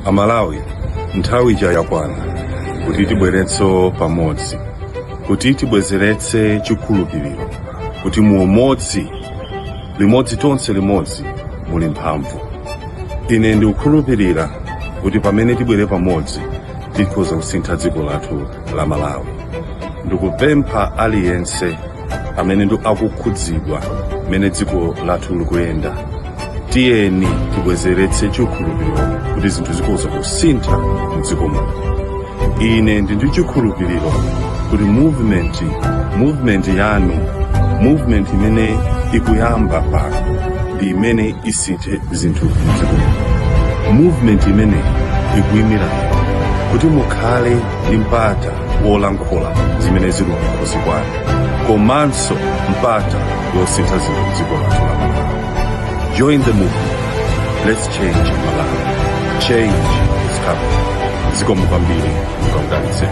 Amalawi, nthawi ija yakwana kuti tibweretso pamodzi, kuti tibwezeretse chikhulupiriro, kuti mu umodzi, limodzi tonse limodzi muli mphamvu. Ine ndikukhulupirira kuti pamene tibwere pamodzi tikhoza kusintha dziko lathu la Malawi. Ndikupempha aliyense amene akukhudzidwa mene dziko lathu likuyenda, tiyeni tibwezeretse chikhulupiriro kuti zinthu zikhoza kusintha m'dziko muno. Ine ndi chikhulupiriro kuti movement yanu, movement imene ikuyamba pano ndi imene isinthe zinthu m'dziko muno. Movement imene ikuyimira kuti mukhale ndi mpata wolankhula zimene zili kukhosi kwanu, komanso mpata yosintha zinthu m'dziko lathu la Malawi. Join the movement. Let's change Malawi. Change is coming. Zikomo kwambiri, mukawudalitse.